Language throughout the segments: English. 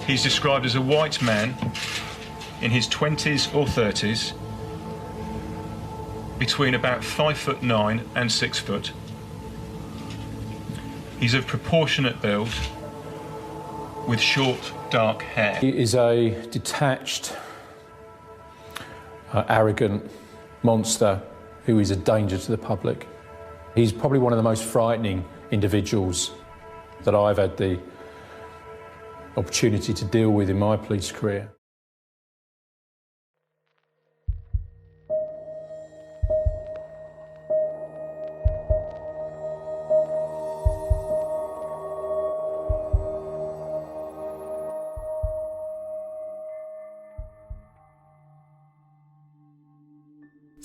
He's described as a white man in his 20s or 30s, between about 5'9" and 6 foot. He's of proportionate build, with short, dark hair. He is a detached, arrogant monster who is a danger to the public. He's probably one of the most frightening individuals that I've had the opportunity to deal with in my police career.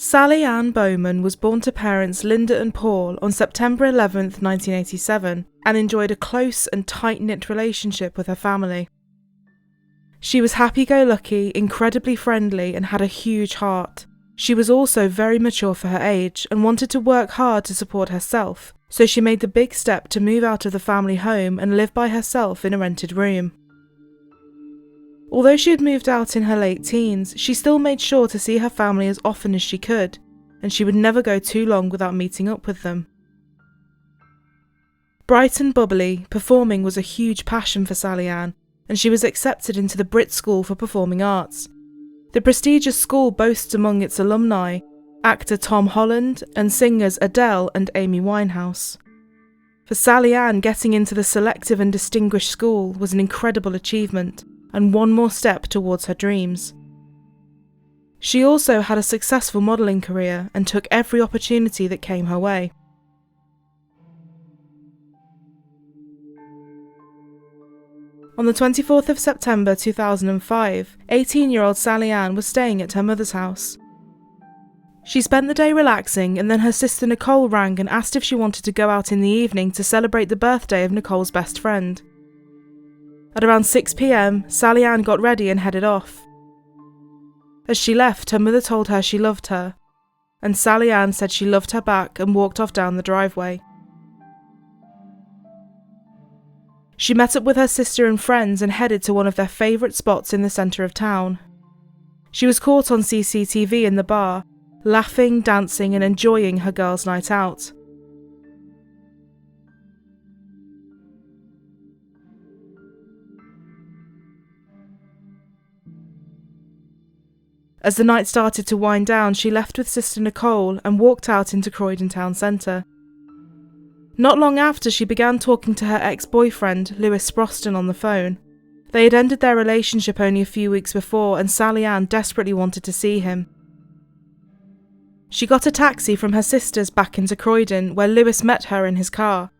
Sally Anne Bowman was born to parents Linda and Paul on September 11th, 1987, and enjoyed a close and tight-knit relationship with her family. She was happy-go-lucky, incredibly friendly, and had a huge heart. She was also very mature for her age and wanted to work hard to support herself, so she made the big step to move out of the family home and live by herself in a rented room. Although she had moved out in her late teens, she still made sure to see her family as often as she could, and she would never go too long without meeting up with them. Bright and bubbly, performing was a huge passion for Sally Anne, and she was accepted into the Brit School for Performing Arts. The prestigious school boasts among its alumni actor Tom Holland and singers Adele and Amy Winehouse. For Sally Anne, getting into the selective and distinguished school was an incredible achievement, and one more step towards her dreams. She also had a successful modelling career and took every opportunity that came her way. On the 24th of September 2005, 18-year-old Sally Anne was staying at her mother's house. She spent the day relaxing, and then her sister Nicole rang and asked if she wanted to go out in the evening to celebrate the birthday of Nicole's best friend. At around 6 p.m, Sally Anne got ready and headed off. As she left, her mother told her she loved her, and Sally Anne said she loved her back and walked off down the driveway. She met up with her sister and friends and headed to one of their favourite spots in the centre of town. She was caught on CCTV in the bar, laughing, dancing and enjoying her girls' night out. As the night started to wind down, she left with sister Nicole and walked out into Croydon town centre. Not long after, she began talking to her ex-boyfriend, Lewis Sproston, on the phone. They had ended their relationship only a few weeks before, and Sally Anne desperately wanted to see him. She got a taxi from her sister's back into Croydon, where Lewis met her in his car.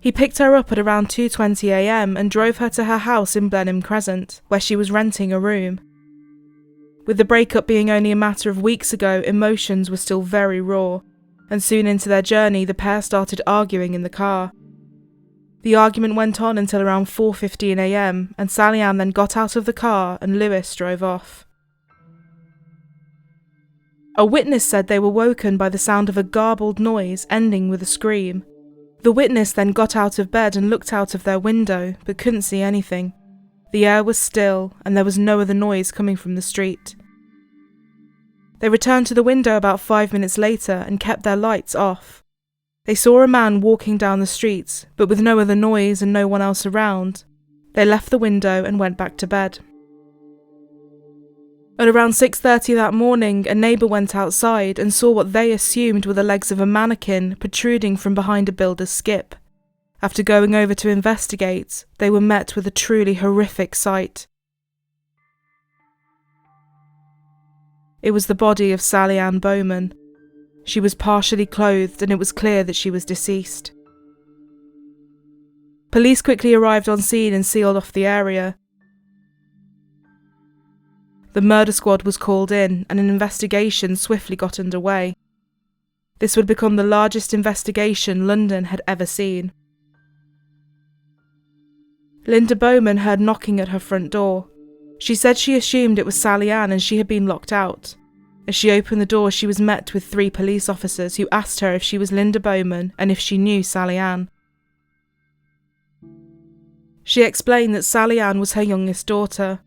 He picked her up at around 2:20 a.m. and drove her to her house in Blenheim Crescent, where she was renting a room. With the breakup being only a matter of weeks ago, emotions were still very raw, and soon into their journey the pair started arguing in the car. The argument went on until around 4:15 a.m, and Sally Anne then got out of the car and Lewis drove off. A witness said they were woken by the sound of a garbled noise ending with a scream. The witness then got out of bed and looked out of their window, but couldn't see anything. The air was still, and there was no other noise coming from the street. They returned to the window about 5 minutes later and kept their lights off. They saw a man walking down the street, but with no other noise and no one else around. They left the window and went back to bed. At around 6:30 that morning, a neighbour went outside and saw what they assumed were the legs of a mannequin protruding from behind a builder's skip. After going over to investigate, they were met with a truly horrific sight. It was the body of Sally Anne Bowman. She was partially clothed and it was clear that she was deceased. Police quickly arrived on scene and sealed off the area. The murder squad was called in and an investigation swiftly got underway. This would become the largest investigation London had ever seen. Linda Bowman heard knocking at her front door. She said she assumed it was Sally Anne and she had been locked out. As she opened the door, she was met with 3 police officers who asked her if she was Linda Bowman and if she knew Sally Anne. She explained that Sally Anne was her youngest daughter.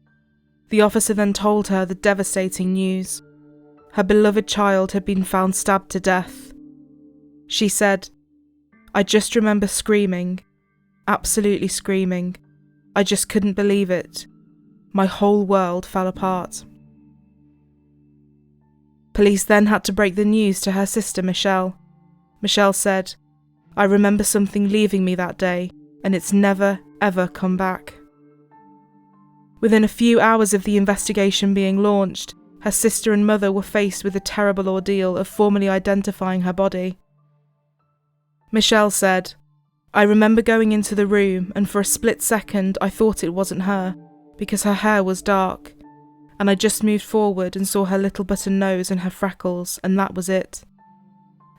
The officer then told her the devastating news. Her beloved child had been found stabbed to death. She said, "I just remember screaming, absolutely screaming. I just couldn't believe it. My whole world fell apart." Police then had to break the news to her sister Michelle. Michelle said, "I remember something leaving me that day, and it's never, ever come back." Within a few hours of the investigation being launched, her sister and mother were faced with the terrible ordeal of formally identifying her body. Michelle said, "I remember going into the room, and for a split second I thought it wasn't her, because her hair was dark, and I just moved forward and saw her little button nose and her freckles, and that was it."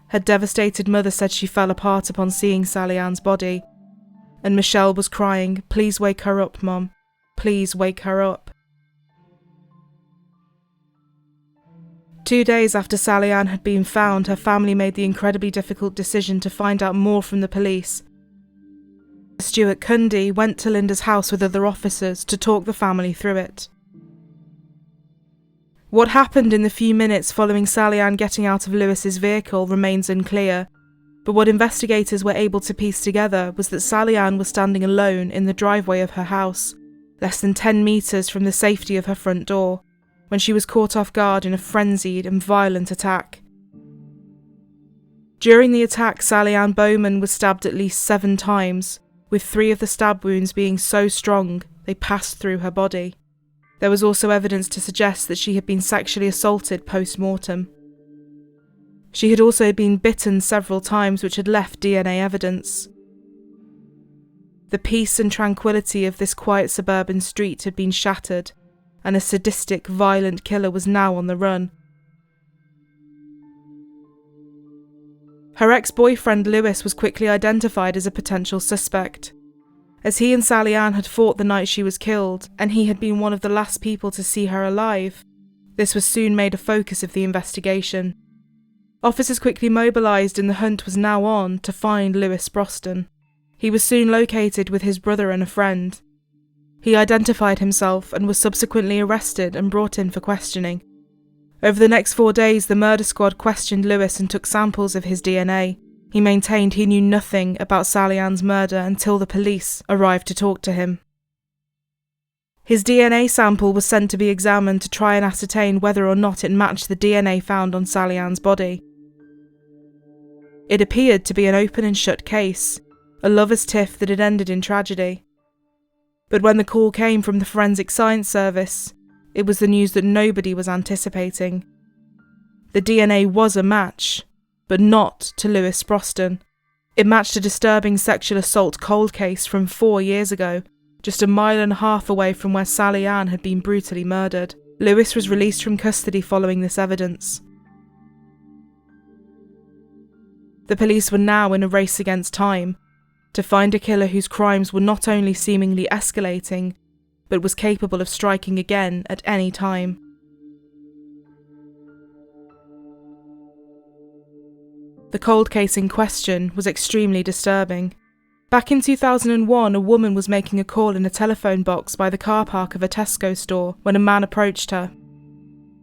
Her devastated mother said she fell apart upon seeing Sally Anne's body, and Michelle was crying, "Please wake her up, Mum. Please wake her up." 2 days after Sally Anne had been found, her family made the incredibly difficult decision to find out more from the police. Stuart Cundy went to Linda's house with other officers to talk the family through it. What happened in the few minutes following Sally Anne getting out of Lewis's vehicle remains unclear, but what investigators were able to piece together was that Sally Anne was standing alone in the driveway of her house, less than 10 metres from the safety of her front door, when she was caught off guard in a frenzied and violent attack. During the attack, Sally Anne Bowman was stabbed at least 7 times, with 3 of the stab wounds being so strong they passed through her body. There was also evidence to suggest that she had been sexually assaulted post-mortem. She had also been bitten several times, which had left DNA evidence. The peace and tranquility of this quiet suburban street had been shattered, and a sadistic, violent killer was now on the run. Her ex-boyfriend Lewis was quickly identified as a potential suspect. As he and Sally Anne had fought the night she was killed, and he had been one of the last people to see her alive, this was soon made a focus of the investigation. Officers quickly mobilised, and the hunt was now on to find Lewis Sproston. He was soon located with his brother and a friend. He identified himself and was subsequently arrested and brought in for questioning. Over the next 4 days, the murder squad questioned Lewis and took samples of his DNA. He maintained he knew nothing about Sally Anne's murder until the police arrived to talk to him. His DNA sample was sent to be examined to try and ascertain whether or not it matched the DNA found on Sally Anne's body. It appeared to be an open and shut case, a lover's tiff that had ended in tragedy. But when the call came from the Forensic Science Service, it was the news that nobody was anticipating. The DNA was a match, but not to Lewis Sproston. It matched a disturbing sexual assault cold case from 4 years ago, just a mile and a half away from where Sally Anne had been brutally murdered. Lewis was released from custody following this evidence. The police were now in a race against time, to find a killer whose crimes were not only seemingly escalating, but was capable of striking again at any time. The cold case in question was extremely disturbing. Back in 2001, a woman was making a call in a telephone box by the car park of a Tesco store when a man approached her.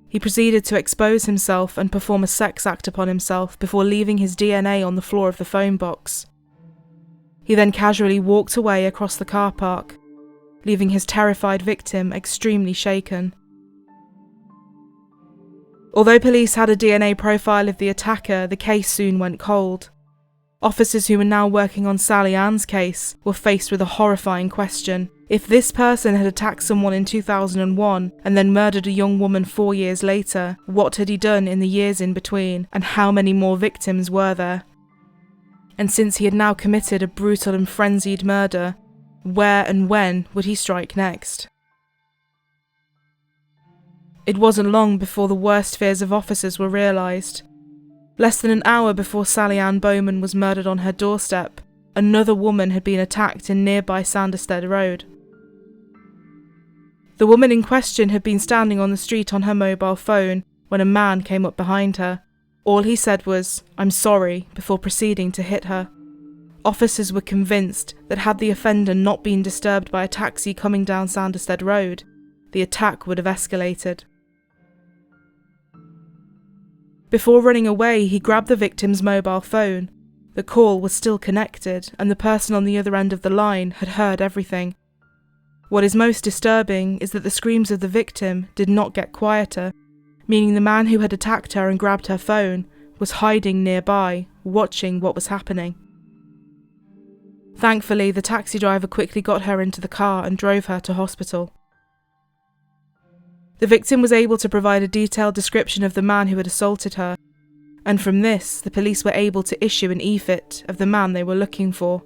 He proceeded to expose himself and perform a sex act upon himself before leaving his DNA on the floor of the phone box. He then casually walked away across the car park, leaving his terrified victim extremely shaken. Although police had a DNA profile of the attacker, the case soon went cold. Officers who were now working on Sally Anne's case were faced with a horrifying question. If this person had attacked someone in 2001 and then murdered a young woman 4 years later, what had he done in the years in between, and how many more victims were there? And since he had now committed a brutal and frenzied murder, where and when would he strike next? It wasn't long before the worst fears of officers were realised. Less than an hour before Sally Anne Bowman was murdered on her doorstep, another woman had been attacked in nearby Sanderstead Road. The woman in question had been standing on the street on her mobile phone when a man came up behind her. All he said was, "I'm sorry," before proceeding to hit her. officers were convinced that had the offender not been disturbed by a taxi coming down Sanderstead Road, the attack would have escalated. Before running away, he grabbed the victim's mobile phone. The call was still connected, and the person on the other end of the line had heard everything. What is most disturbing is that the screams of the victim did not get quieter, meaning the man who had attacked her and grabbed her phone was hiding nearby, watching what was happening. Thankfully, the taxi driver quickly got her into the car and drove her to hospital. The victim was able to provide a detailed description of the man who had assaulted her, and from this, the police were able to issue an e-fit of the man they were looking for.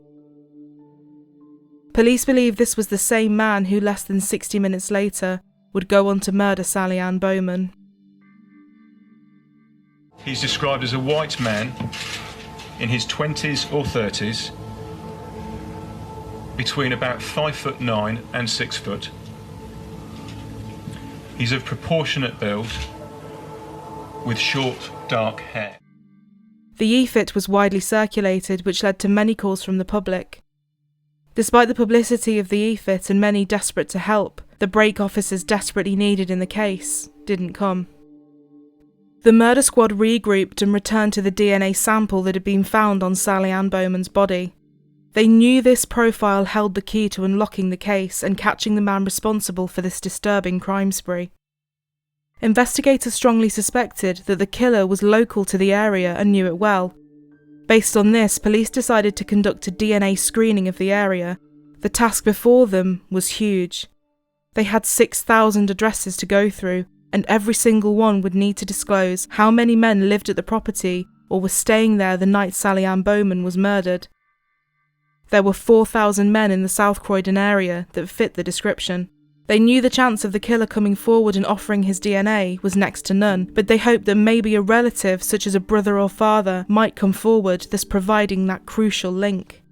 Police believe this was the same man who less than 60 minutes later would go on to murder Sally Anne Bowman. He's described as a white man in his 20s or 30s, between about 5'9" and 6 foot. He's of proportionate build, with short, dark hair. The e-fit was widely circulated, which led to many calls from the public. Despite the publicity of the e-fit and many desperate to help, the break officers desperately needed in the case didn't come. The murder squad regrouped and returned to the DNA sample that had been found on Sally Anne Bowman's body. They knew this profile held the key to unlocking the case and catching the man responsible for this disturbing crime spree. Investigators strongly suspected that the killer was local to the area and knew it well. Based on this, police decided to conduct a DNA screening of the area. The task before them was huge. They had 6,000 addresses to go through, and every single one would need to disclose how many men lived at the property or were staying there the night Sally Anne Bowman was murdered. There were 4,000 men in the South Croydon area that fit the description. They knew the chance of the killer coming forward and offering his DNA was next to none, but they hoped that maybe a relative, such as a brother or father, might come forward, thus providing that crucial link.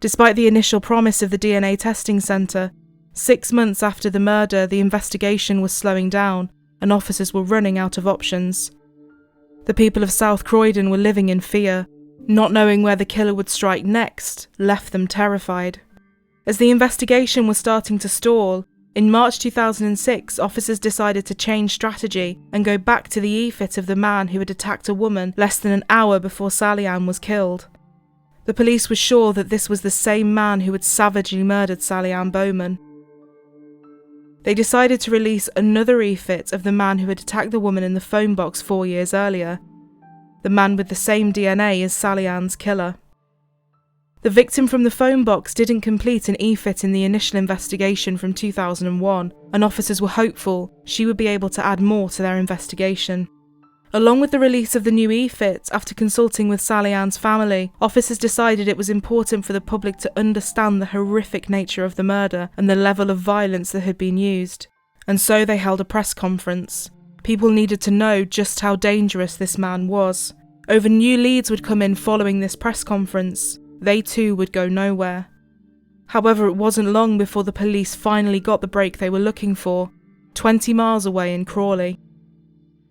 Despite the initial promise of the DNA testing centre, 6 months after the murder, the investigation was slowing down and officers were running out of options. The people of South Croydon were living in fear. Not knowing where the killer would strike next left them terrified. As the investigation was starting to stall, in March 2006, officers decided to change strategy and go back to the e-fit of the man who had attacked a woman less than an hour before Sally Anne was killed. The police were sure that this was the same man who had savagely murdered Sally Anne Bowman. They decided to release another e-fit of the man who had attacked the woman in the phone box 4 years earlier, the man with the same DNA as Sally Anne's killer. The victim from the phone box didn't complete an e-fit in the initial investigation from 2001, and officers were hopeful she would be able to add more to their investigation. Along with the release of the new e-fit, after consulting with Sally Anne's family, officers decided it was important for the public to understand the horrific nature of the murder and the level of violence that had been used. And so they held a press conference. People needed to know just how dangerous this man was. Over new leads would come in following this press conference. They too would go nowhere. However, it wasn't long before the police finally got the break they were looking for, 20 miles away in Crawley.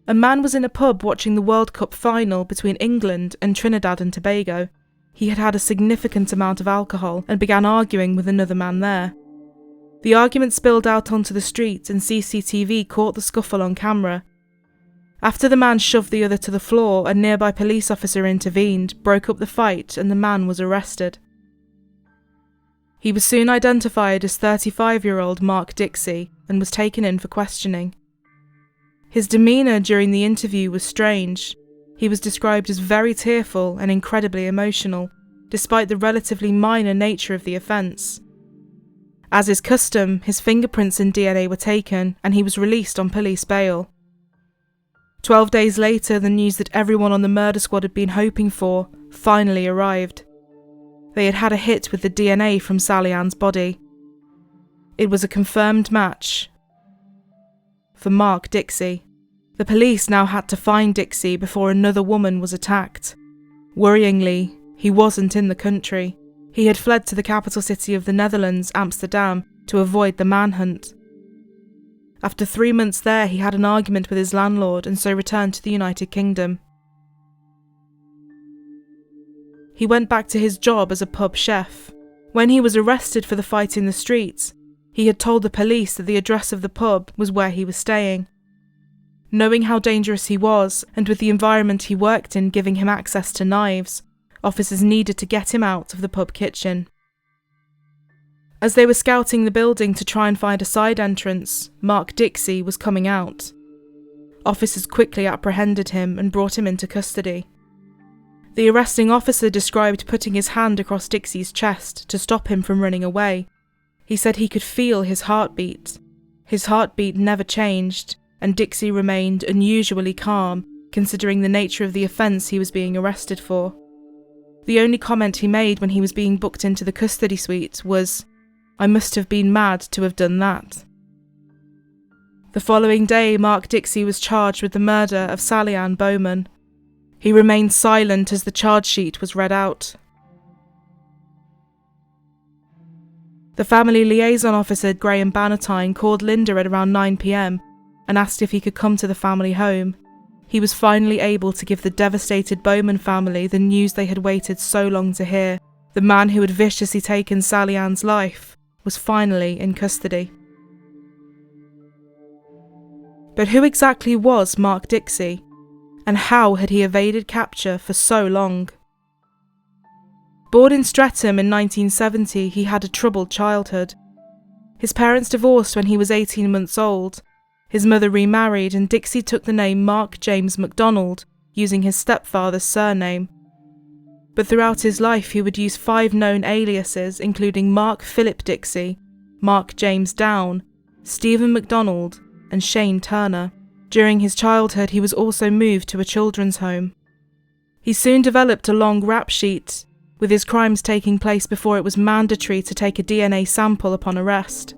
A man was in a pub watching the World Cup final between England and Trinidad and Tobago. He had had a significant amount of alcohol and began arguing with another man there. The argument spilled out onto the street and CCTV caught the scuffle on camera. After the man shoved the other to the floor, a nearby police officer intervened, broke up the fight, and the man was arrested. He was soon identified as 35-year-old Mark Dixie and was taken in for questioning. His demeanour during the interview was strange. He was described as very tearful and incredibly emotional, despite the relatively minor nature of the offence. As is custom, his fingerprints and DNA were taken, and he was released on police bail. 12 days later, the news that everyone on the murder squad had been hoping for finally arrived. They had had a hit with the DNA from Sally Anne's body. It was a confirmed match for Mark Dixie. The police now had to find Dixie before another woman was attacked. Worryingly, he wasn't in the country. He had fled to the capital city of the Netherlands, Amsterdam, to avoid the manhunt. After 3 months there, he had an argument with his landlord and so returned to the United Kingdom. he went back to his job as a pub chef. When he was arrested for the fight in the streets, he had told the police that the address of the pub was where he was staying. Knowing how dangerous he was, and with the environment he worked in giving him access to knives, officers needed to get him out of the pub kitchen. As they were scouting the building to try and find a side entrance, Mark Dixie was coming out. Officers quickly apprehended him and brought him into custody. The arresting officer described putting his hand across Dixie's chest to stop him from running away. He said he could feel his heartbeat. His heartbeat never changed, and Dixie remained unusually calm, considering the nature of the offence he was being arrested for. The only comment he made when he was being booked into the custody suite was, "I must have been mad to have done that." The following day, Mark Dixie was charged with the murder of Sally Anne Bowman. He remained silent as the charge sheet was read out. The family liaison officer, Graham Bannatyne, called Linda at around 9 p.m. and asked if he could come to the family home. He was finally able to give the devastated Bowman family the news they had waited so long to hear. The man who had viciously taken Sally Ann's life was finally in custody. But who exactly was Mark Dixie, and how had he evaded capture for so long? Born in Streatham in 1970, he had a troubled childhood. His parents divorced when he was 18 months old. His mother remarried, and Dixie took the name Mark James MacDonald, using his stepfather's surname. But throughout his life he would use 5 known aliases, including Mark Philip Dixie, Mark James Down, Stephen MacDonald, and Shane Turner. During his childhood he was also moved to a children's home. He soon developed a long rap sheet, with his crimes taking place before it was mandatory to take a DNA sample upon arrest.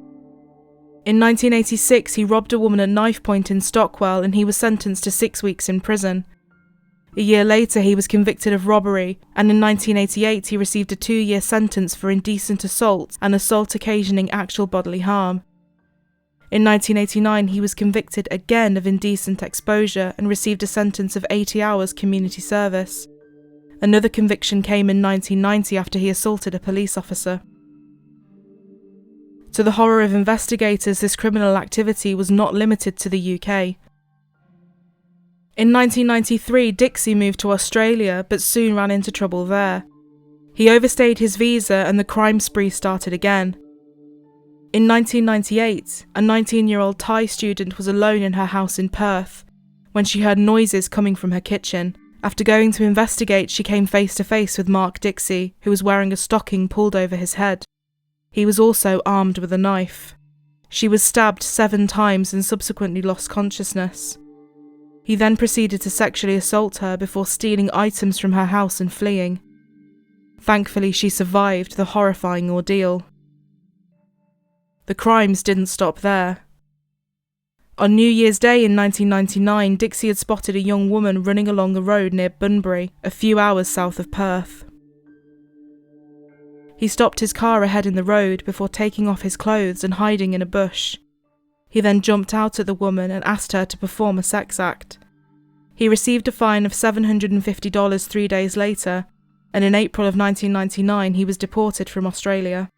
In 1986 he robbed a woman at knife point in Stockwell, and he was sentenced to 6 weeks in prison. A year later he was convicted of robbery, and in 1988 he received a 2-year sentence for indecent assault and assault occasioning actual bodily harm. In 1989 he was convicted again of indecent exposure and received a sentence of 80 hours community service. Another conviction came in 1990 after he assaulted a police officer. To the horror of investigators, this criminal activity was not limited to the UK. In 1993, Dixie moved to Australia, but soon ran into trouble there. He overstayed his visa and the crime spree started again. In 1998, a 19-year-old Thai student was alone in her house in Perth when she heard noises coming from her kitchen. After going to investigate, she came face to face with Mark Dixie, who was wearing a stocking pulled over his head. He was also armed with a knife. She was stabbed 7 times and subsequently lost consciousness. He then proceeded to sexually assault her before stealing items from her house and fleeing. Thankfully, she survived the horrifying ordeal. The crimes didn't stop there. On New Year's Day in 1999, Dixie had spotted a young woman running along a road near Bunbury, a few hours south of Perth. He stopped his car ahead in the road before taking off his clothes and hiding in a bush. He then jumped out at the woman and asked her to perform a sex act. He received a fine of $750 3 days later, and in April of 1999 he was deported from Australia.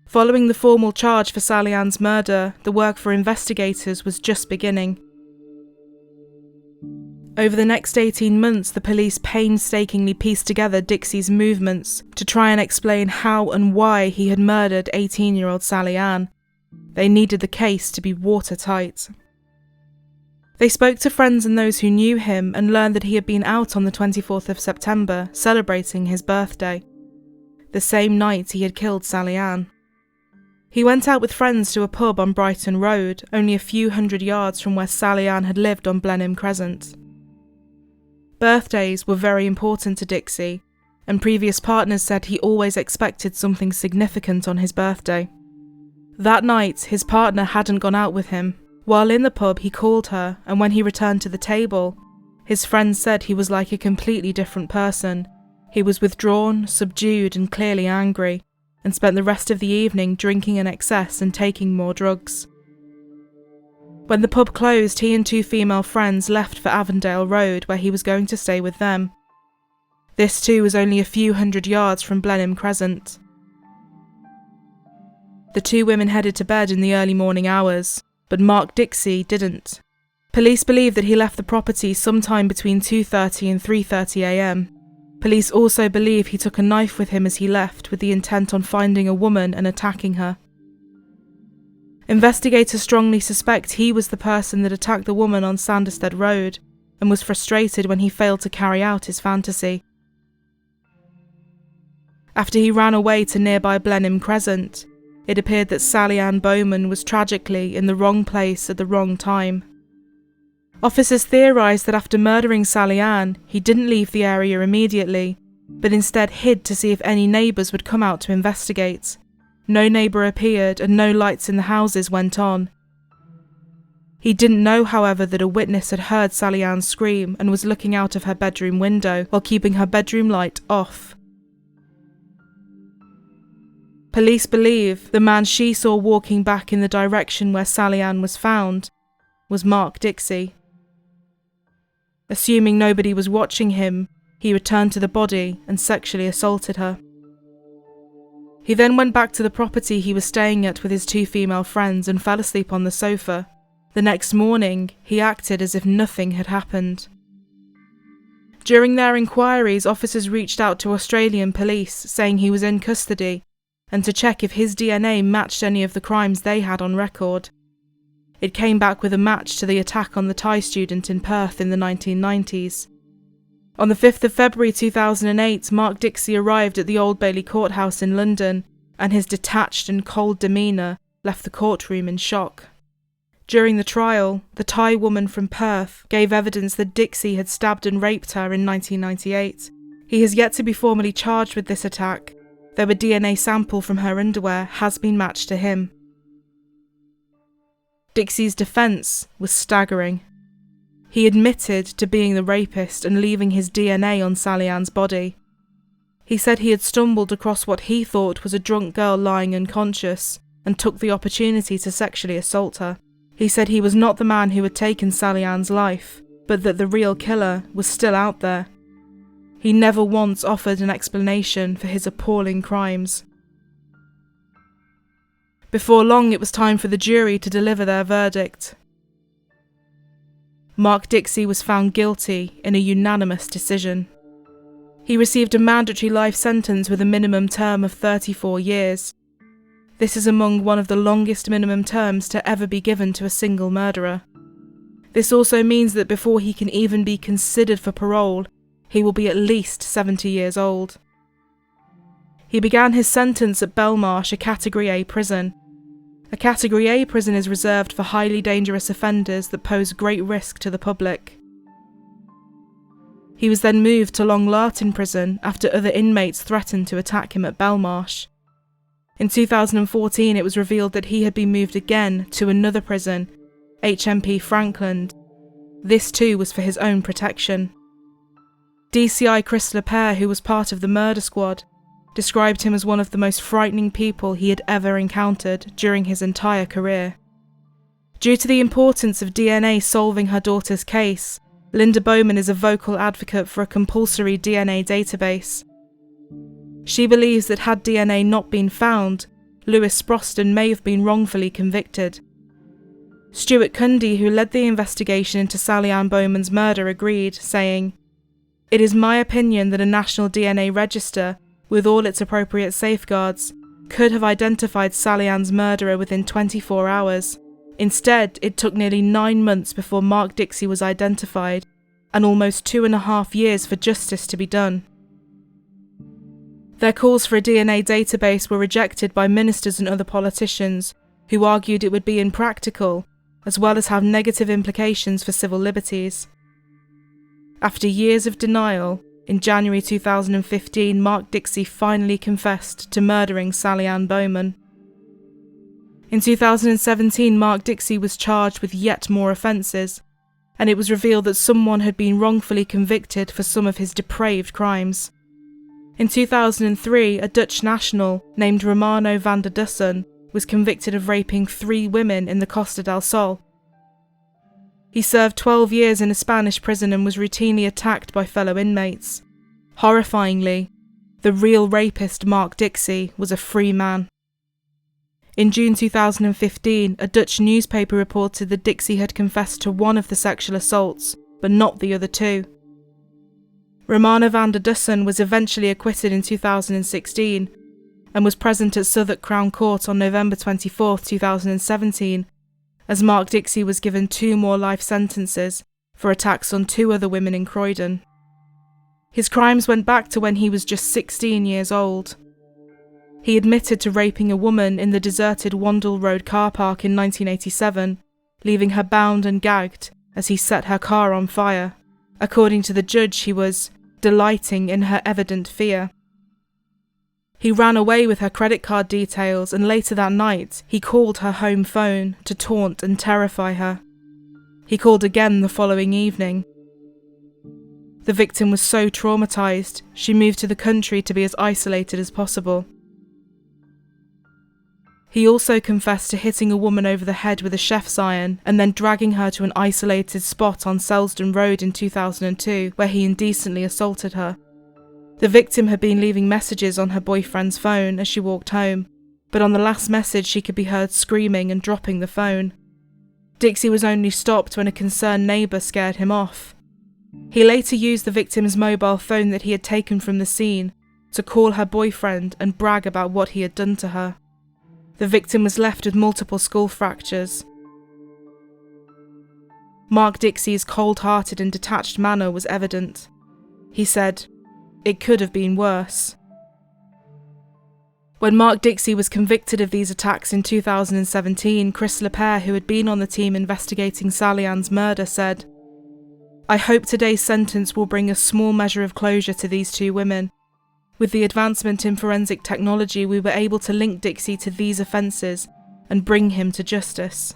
Following the formal charge for Sally Anne's murder, the work for investigators was just beginning. Over the next 18 months, the police painstakingly pieced together Dixie's movements to try and explain how and why he had murdered 18-year-old Sally Anne. They needed the case to be watertight. They spoke to friends and those who knew him and learned that he had been out on the 24th of September, celebrating his birthday, the same night he had killed Sally Anne. He went out with friends to a pub on Brighton Road, only a few hundred yards from where Sally Anne had lived on Blenheim Crescent. Birthdays were very important to Dixie, and previous partners said he always expected something significant on his birthday. That night, his partner hadn't gone out with him. While in the pub, he called her, and when he returned to the table, his friends said he was like a completely different person. He was withdrawn, subdued, and clearly angry, and spent the rest of the evening drinking in excess and taking more drugs. When the pub closed, he and 2 female friends left for Avondale Road, where he was going to stay with them. This too was only a few hundred yards from Blenheim Crescent. The two women headed to bed in the early morning hours, but Mark Dixie didn't. Police believe that he left the property sometime between 2:30 and 3:30 a.m. Police also believe he took a knife with him as he left with the intent on finding a woman and attacking her. Investigators strongly suspect he was the person that attacked the woman on Sanderstead Road and was frustrated when he failed to carry out his fantasy. After he ran away to nearby Blenheim Crescent, it appeared that Sally Anne Bowman was tragically in the wrong place at the wrong time. Officers theorised that after murdering Sally Anne, he didn't leave the area immediately, but instead hid to see if any neighbours would come out to investigate. No neighbour appeared and no lights in the houses went on. He didn't know, however, that a witness had heard Sally Anne scream and was looking out of her bedroom window while keeping her bedroom light off. Police believe the man she saw walking back in the direction where Sally Anne was found was Mark Dixie. Assuming nobody was watching him, he returned to the body and sexually assaulted her. He then went back to the property he was staying at with his two female friends and fell asleep on the sofa. The next morning, he acted as if nothing had happened. During their inquiries, officers reached out to Australian police saying he was in custody and to check if his DNA matched any of the crimes they had on record. It came back with a match to the attack on the Thai student in Perth in the 1990s. On the 5th of February 2008, Mark Dixie arrived at the Old Bailey Courthouse in London, and his detached and cold demeanour left the courtroom in shock. During the trial, the Thai woman from Perth gave evidence that Dixie had stabbed and raped her in 1998. He has yet to be formally charged with this attack, though a DNA sample from her underwear has been matched to him. Dixie's defence was staggering. He admitted to being the rapist and leaving his DNA on Sally Anne's body. He said he had stumbled across what he thought was a drunk girl lying unconscious and took the opportunity to sexually assault her. He said he was not the man who had taken Sally Anne's life, but that the real killer was still out there. He never once offered an explanation for his appalling crimes. Before long, it was time for the jury to deliver their verdict. Mark Dixie was found guilty in a unanimous decision. He received a mandatory life sentence with a minimum term of 34 years. This is among one of the longest minimum terms to ever be given to a single murderer. This also means that before he can even be considered for parole, he will be at least 70 years old. He began his sentence at Belmarsh, a Category A prison. A Category A prison is reserved for highly dangerous offenders that pose great risk to the public. He was then moved to Long Lartin prison after other inmates threatened to attack him at Belmarsh. In 2014, it was revealed that he had been moved again to another prison, HMP Frankland. This too was for his own protection. DCI Chris LePere, who was part of the murder squad, described him as one of the most frightening people he had ever encountered during his entire career. Due to the importance of DNA solving her daughter's case, Linda Bowman is a vocal advocate for a compulsory DNA database. She believes that had DNA not been found, Lewis Sproston may have been wrongfully convicted. Stuart Cundy, who led the investigation into Sally Anne Bowman's murder, agreed, saying, "It is my opinion that a national DNA register, with all its appropriate safeguards, could have identified Sally Anne's murderer within 24 hours. Instead, it took nearly 9 months before Mark Dixie was identified, and almost 2.5 years for justice to be done." Their calls for a DNA database were rejected by ministers and other politicians, who argued it would be impractical, as well as have negative implications for civil liberties. After years of denial, in January 2015, Mark Dixie finally confessed to murdering Sally Anne Bowman. In 2017, Mark Dixie was charged with yet more offences, and it was revealed that someone had been wrongfully convicted for some of his depraved crimes. In 2003, a Dutch national named Romano van der Dussen was convicted of raping 3 women in the Costa del Sol. He served 12 years in a Spanish prison and was routinely attacked by fellow inmates. Horrifyingly, the real rapist Mark Dixie was a free man. In June 2015, a Dutch newspaper reported that Dixie had confessed to one of the sexual assaults, but not the other two. Romana van der Dussen was eventually acquitted in 2016 and was present at Southwark Crown Court on November 24, 2017, as Mark Dixie was given 2 more life sentences for attacks on 2 other women in Croydon. His crimes went back to when he was just 16 years old. He admitted to raping a woman in the deserted Wandle Road car park in 1987, leaving her bound and gagged as he set her car on fire. According to the judge, he was delighting in her evident fear. He ran away with her credit card details, and later that night, he called her home phone to taunt and terrify her. He called again the following evening. The victim was so traumatised, she moved to the country to be as isolated as possible. He also confessed to hitting a woman over the head with a chef's iron and then dragging her to an isolated spot on Selsdon Road in 2002, where he indecently assaulted her. The victim had been leaving messages on her boyfriend's phone as she walked home, but on the last message she could be heard screaming and dropping the phone. Dixie was only stopped when a concerned neighbour scared him off. He later used the victim's mobile phone that he had taken from the scene to call her boyfriend and brag about what he had done to her. The victim was left with multiple skull fractures. Mark Dixie's cold-hearted and detached manner was evident. He said, "It could have been worse." When Mark Dixie was convicted of these attacks in 2017, Chris Lepere, who had been on the team investigating Sally Anne's murder, said, "I hope today's sentence will bring a small measure of closure to these 2 women. With the advancement in forensic technology, we were able to link Dixie to these offences and bring him to justice."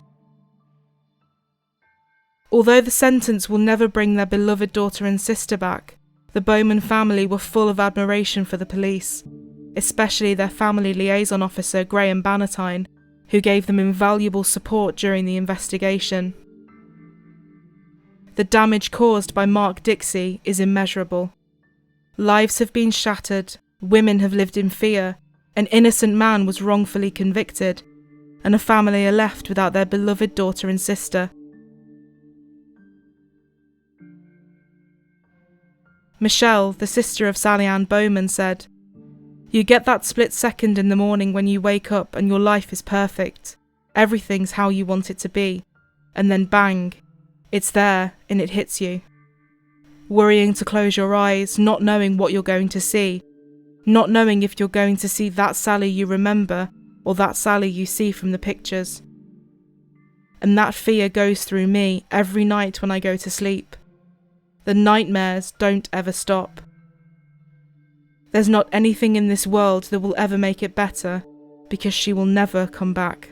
Although the sentence will never bring their beloved daughter and sister back, the Bowman family were full of admiration for the police, especially their family liaison officer Graham Bannatyne, who gave them invaluable support during the investigation. The damage caused by Mark Dixie is immeasurable. Lives have been shattered, women have lived in fear, an innocent man was wrongfully convicted, and a family are left without their beloved daughter and sister. Michelle, the sister of Sally Anne Bowman, said, "You get that split second in the morning when you wake up and your life is perfect. Everything's how you want it to be. And then bang, it's there and it hits you. Worrying to close your eyes, not knowing what you're going to see. Not knowing if you're going to see that Sally you remember or that Sally you see from the pictures. And that fear goes through me every night when I go to sleep. The nightmares don't ever stop. There's not anything in this world that will ever make it better, because she will never come back."